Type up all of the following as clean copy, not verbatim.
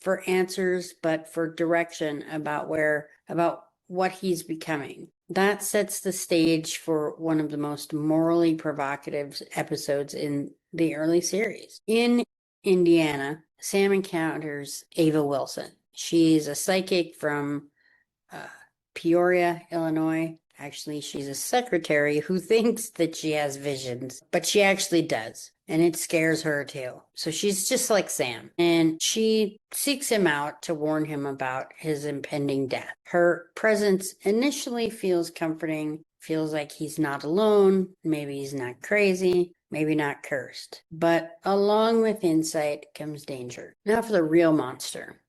for answers, but for direction about what he's becoming. That sets the stage for one of the most morally provocative episodes in the early series. In Indiana, Sam encounters Ava Wilson. She's a psychic from Peoria, Illinois. Actually, she's a secretary who thinks that she has visions, but she actually does. And it scares her too. So she's just like Sam. And she seeks him out to warn him about his impending death. Her presence initially feels comforting, feels like he's not alone, maybe he's not crazy, maybe not cursed. But along with insight comes danger. Now for the real monster.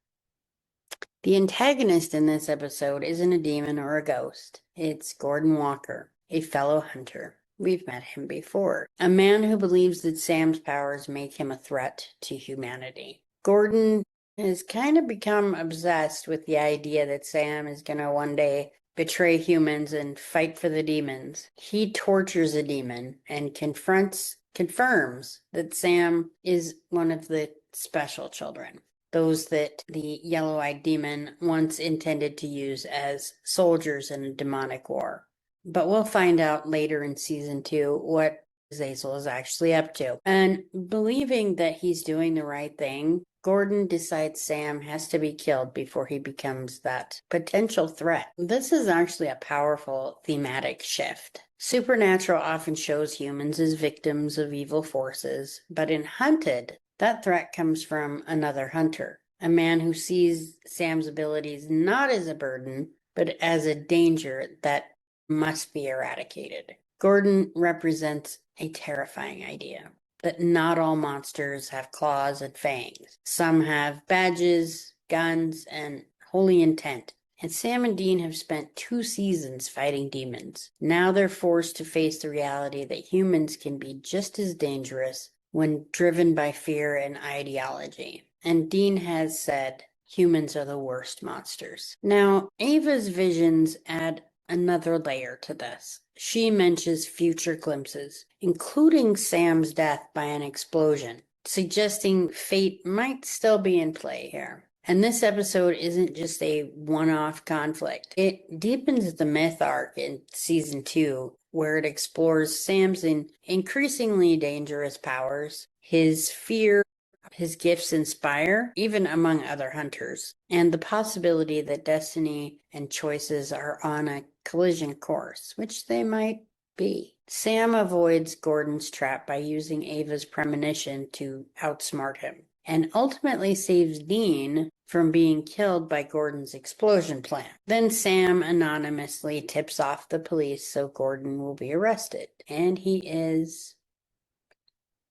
The antagonist in this episode isn't a demon or a ghost. It's Gordon Walker, a fellow hunter. We've met him before. A man who believes that Sam's powers make him a threat to humanity. Gordon has kind of become obsessed with the idea that Sam is going to one day betray humans and fight for the demons. He tortures a demon and confirms that Sam is one of the special children. Those that the yellow-eyed demon once intended to use as soldiers in a demonic war. But we'll find out later in season 2 what Zazel is actually up to. And believing that he's doing the right thing, Gordon decides Sam has to be killed before he becomes that potential threat. This is actually a powerful thematic shift. Supernatural often shows humans as victims of evil forces, but in Hunted, that threat comes from another hunter, a man who sees Sam's abilities not as a burden, but as a danger that must be eradicated. Gordon represents a terrifying idea that not all monsters have claws and fangs. Some have badges, guns, and holy intent. And Sam and Dean have spent 2 seasons fighting demons. Now they're forced to face the reality that humans can be just as dangerous when driven by fear and ideology. And Dean has said humans are the worst monsters. Now, Ava's visions add another layer to this. She mentions future glimpses, including Sam's death by an explosion, suggesting fate might still be in play here. And this episode isn't just a one-off conflict. It deepens the myth arc in season 2, where it explores Sam's increasingly dangerous powers, his fear, his gifts inspire, even among other hunters, and the possibility that destiny and choices are on a collision course, which they might be. Sam avoids Gordon's trap by using Ava's premonition to outsmart him, and ultimately saves Dean from being killed by Gordon's explosion plan. Then Sam anonymously tips off the police so Gordon will be arrested. And he is.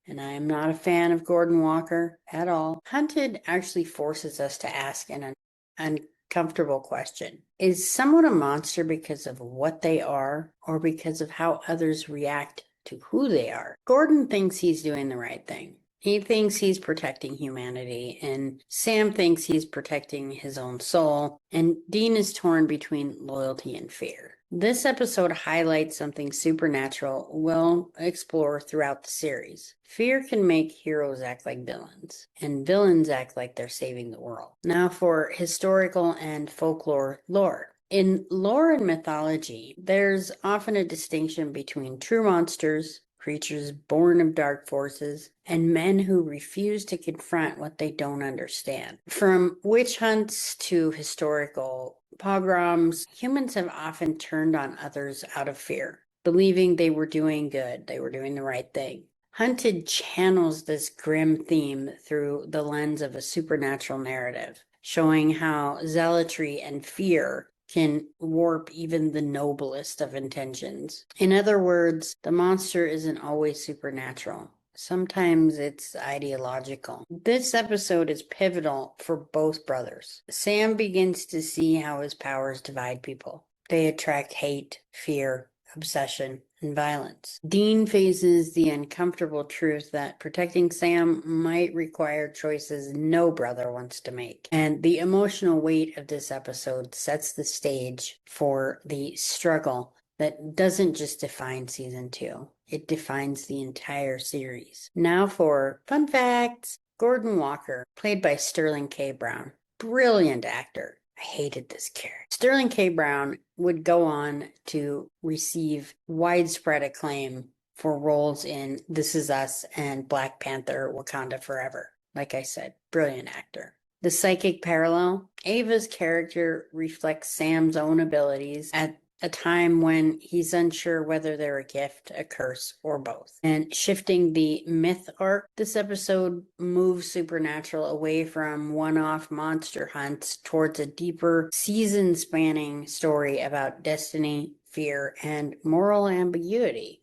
And I am not a fan of Gordon Walker at all. Hunted actually forces us to ask an uncomfortable question. Is someone a monster because of what they are, or because of how others react to who they are? Gordon thinks he's doing the right thing. He thinks he's protecting humanity, and Sam thinks he's protecting his own soul, and Dean is torn between loyalty and fear. This episode highlights something Supernatural will explore throughout the series. Fear can make heroes act like villains, and villains act like they're saving the world. Now for historical and folklore lore. In lore and mythology, there's often a distinction between true monsters, creatures born of dark forces, and men who refuse to confront what they don't understand. From witch hunts to historical pogroms, humans have often turned on others out of fear, believing they were doing good, they were doing the right thing. Hunted channels this grim theme through the lens of a supernatural narrative, showing how zealotry and fear can warp even the noblest of intentions. In other words, the monster isn't always supernatural. Sometimes it's ideological. This episode is pivotal for both brothers. Sam begins to see how his powers divide people. They attract hate, fear, obsession, and violence. Dean faces the uncomfortable truth that protecting Sam might require choices no brother wants to make. And the emotional weight of this episode sets the stage for the struggle that doesn't just define season 2. It defines the entire series. Now for fun facts. Gordon Walker, played by Sterling K. Brown, brilliant actor. I hated this character. Sterling K. Brown would go on to receive widespread acclaim for roles in This Is Us and Black Panther: Wakanda Forever. Like I said, brilliant actor. The psychic parallel. Ava's character reflects Sam's own abilities at a time when he's unsure whether they're a gift, a curse, or both. And shifting the myth arc, this episode moves Supernatural away from one-off monster hunts towards a deeper, season-spanning story about destiny, fear, and moral ambiguity.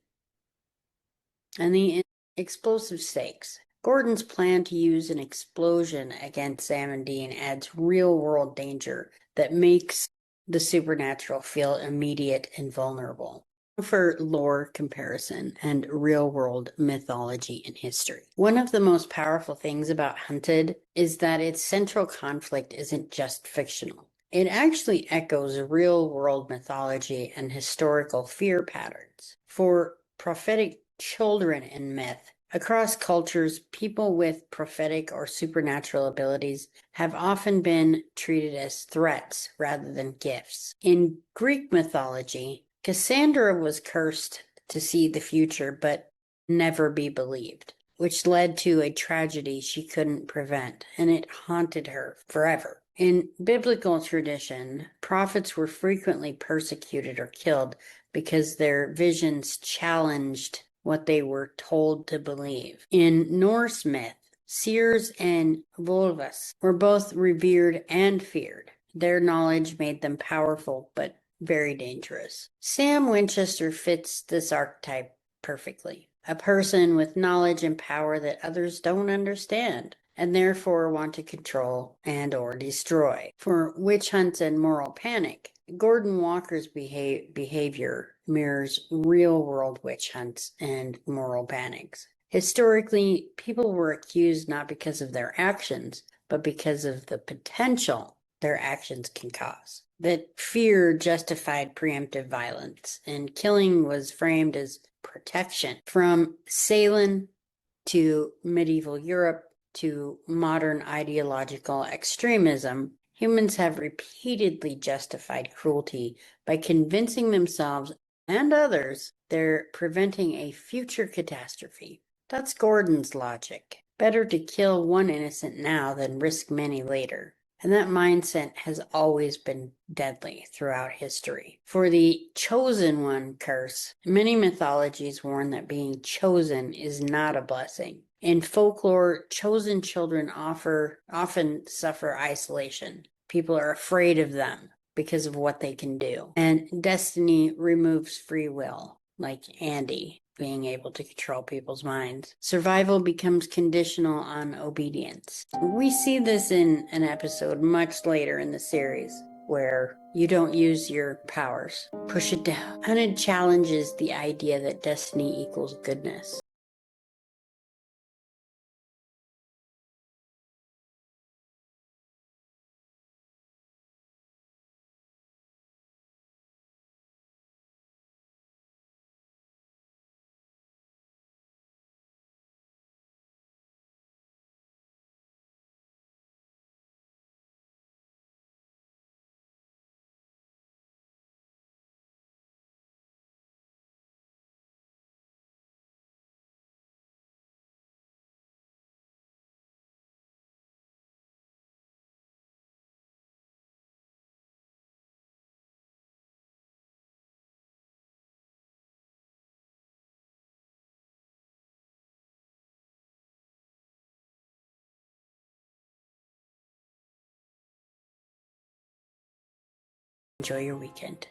And the explosive stakes. Gordon's plan to use an explosion against Sam and Dean adds real-world danger that makes the supernatural feel immediate and vulnerable. For lore comparison and real-world mythology and history. One of the most powerful things about Hunted is that its central conflict isn't just fictional. It actually echoes real-world mythology and historical fear patterns. For prophetic children in myth, across cultures, people with prophetic or supernatural abilities have often been treated as threats rather than gifts. In Greek mythology, Cassandra was cursed to see the future but never be believed, which led to a tragedy she couldn't prevent, and it haunted her forever. In biblical tradition, prophets were frequently persecuted or killed because their visions challenged what they were told to believe. In Norse myth, seers and volvas were both revered and feared. Their knowledge made them powerful, but very dangerous. Sam Winchester fits this archetype perfectly. A person with knowledge and power that others don't understand, and therefore want to control and or destroy. For witch hunts and moral panic, Gordon Walker's behavior mirrors real-world witch hunts and moral panics. Historically, people were accused not because of their actions, but because of the potential their actions can cause. That fear justified preemptive violence, and killing was framed as protection. From Ceylon to medieval Europe to modern ideological extremism, humans have repeatedly justified cruelty by convincing themselves and others they're preventing a future catastrophe. That's Gordon's logic. Better to kill one innocent now than risk many later. And that mindset has always been deadly throughout history. For the chosen one curse, many mythologies warn that being chosen is not a blessing. In folklore, chosen children often suffer isolation. People are afraid of them because of what they can do. And destiny removes free will, like Andy being able to control people's minds. Survival becomes conditional on obedience. We see this in an episode much later in the series where you don't use your powers. Push it down. And it challenges the idea that destiny equals goodness. Enjoy your weekend.